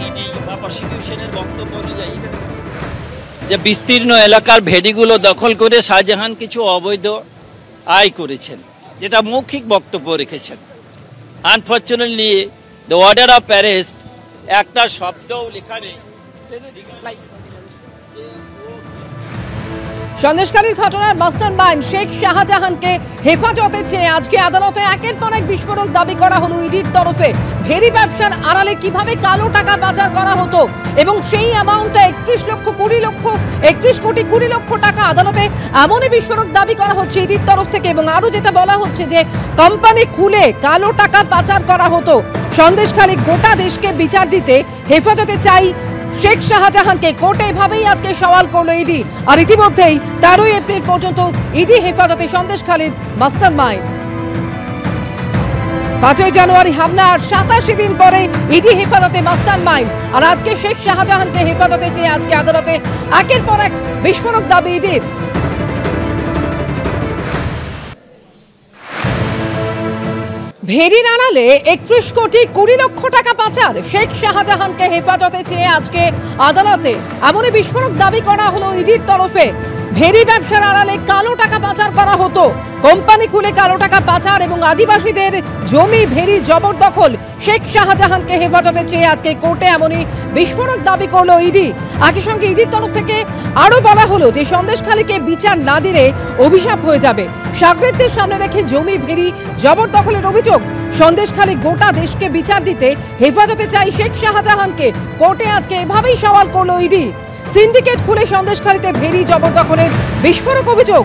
ED বা প্রসিকিউশনের বক্তব্য অনুযায়ী যে বিস্তীর্ণ এলাকার ভেড়িগুলো দখল করে শাহজাহান কিছু অবৈধ আয় করেছেন, যেটা মৌখিক বক্তব্য রেখেছেন। Unfortunately the order of arrest একটা শব্দও লেখা নেই। সন্দেশখালীর ঘটনার মাস্টারমাইন্ড শেখ শাহজাহানকে হেফাজতে চেয়ে আজকে আদালতে একের পর এক বিস্ফোরক দাবি করা হলো ইডির তরফে। ভেড়ি ব্যবসার আড়ালে কিভাবে কালো টাকা পাচার করা হতো এবং সেই অ্যামাউন্টটা 31 কোটি 20 লক্ষ টাকা আদালতে এমনই বিস্ফোরক দাবি করা হচ্ছে ইডির তরফ থেকে। এবং আরো যেটা বলা হচ্ছে যে কোম্পানি খুলে কালো টাকা পাচার করা হতো। সন্দেশখালী গোটা দেশকে বিচার দিতে হেফাজতে চাই শেখ শাহজাহানকে। কোর্টে এভাবেই আজকে সওয়াল করলো ইডি। আর ইতিমধ্যেই 13 এপ্রিল পর্যন্ত ইডি হেফাজতে সন্দেশখালীর মাস্টারমাইন্ড। 5 জানুয়ারি হামলার 87 দিন পরে ইডি হেফাজতে মাস্টারমাইন্ড। আর আজকে শেখ শাহজাহানকে হেফাজতে চেয়ে আজকে আদালতে একের পর এক বিস্ফোরক দাবি ইডির। ভেড়ির আড়ালে 31 কোটি 20 লক্ষ টাকা পাচার। শেখ শাহজাহানকে হেফাজতে চেয়ে আজকে আদালতে এমনই বিস্ফোরক দাবি করা হলো ইডির তরফে। ভেড়ি ব্যবসার আড়ালে কালো টাকা পাচার করা হতো, কোম্পানি খুলে কালো টাকা পাচার এবং আদিবাসীদের জমি ভেড়ি জবরদখল। শেখ শাহজাহানকে হেফাজতে চেয়ে আজকে কোর্টে এমনই বিস্ফোরক দাবি করলো ইডি। একই সঙ্গে ইডির তরফ থেকে আরো বলা হলো যে সন্দেশখালীকে বিচার না দিলে অভিশাপ হয়ে যাবে। সাগরেদদের সামনে রেখে জমি ভেড়ি জবরদখলের অভিযোগ। সন্দেশখালী গোটা দেশকে বিচার দিতে হেফাজতে চাই শেখ শাহজাহানকে। কোর্টে আজকে এভাবেই সওয়াল করলো ইডি। সিন্ডিকেট খুলে সন্দেশখালীতে ভেড়ি জবরদখলের বিস্ফোরক অভিযোগ।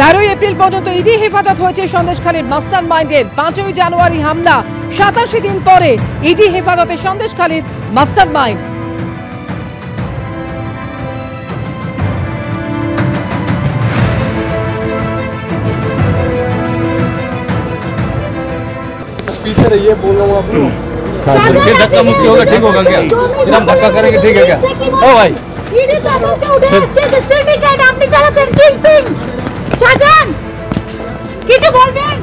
13 এপ্রিল পর্যন্ত ইডি হেফাজত হয়েছে সন্দেশখালীর মাস্টারমাইন্ডের। 5 জানুয়ারি হামলা 87 দিন পরে ইডি হেফাজতে সন্দেশখালীর মাস্টারমাইন্ড। पीछे रहिए, बोल रहा हूँ आपको। धक्का मुक्की होगा, ठीक होगा क्या? फिर हम धक्का करेंगे, ठीक है क्या? ओ भाई শাহজাহান কিছু বলবেন?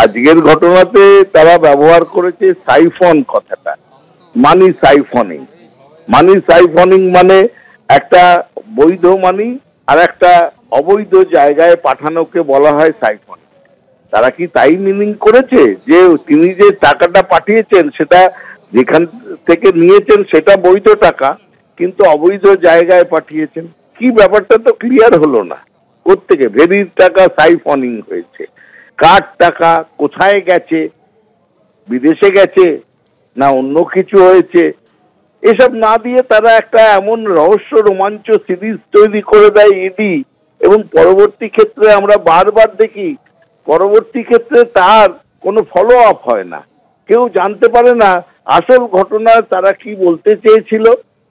আজকের ঘটনাতে তারা ব্যবহার করেছে সাইফন কথাটা, মানি সাইফনিং। মানি সাইফনিং মানে একটা বৈধ মানি আর একটা অবৈধ জায়গায় পাঠানোকে বলা হয় সাইফন। তারা কি তাই মিনিং করেছে যে তিনি যে টাকাটা পাঠিয়েছেন সেটা যেখান থেকে নিয়েছেন সেটা বৈধ টাকা, কিন্তু অবৈধ জায়গায় পাঠিয়েছেন? কি ব্যাপারটা তো ক্লিয়ার হলো না। কোত্থেকে ভেরির টাকা সাইফনিং হয়েছে? কার টাকা কোথায় গেছে? বিদেশে গেছে না অন্য কিছু হয়েছে? এসব না দিয়ে তারা একটা এমন রহস্য রোমাঞ্চ সিরিজ তৈরি করে দেয় ইডি, এবং পরবর্তী ক্ষেত্রে আমরা বারবার দেখি পরবর্তী ক্ষেত্রে তার কোনো ফলো আপ হয় না। কেউ জানতে পারে না আসল ঘটনা তারা কি বলতে চেয়েছিল,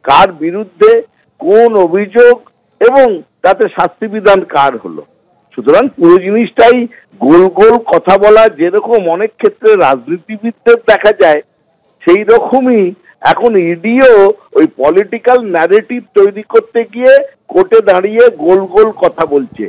কার বিরুদ্ধে কোন অভিযোগ এবং তাতে শাস্তি বিধান কার হলো। সুতরাং পুরো জিনিসটাই গোল গোল কথা বলা, যেরকম অনেক ক্ষেত্রে রাজনীতিবিদদের দেখা যায়, সেই রকমই এখন ইডিও ওই পলিটিক্যাল ন্যারেটিভ তৈরি করতে গিয়ে কোর্টে দাঁড়িয়ে গোল গোল কথা বলছে।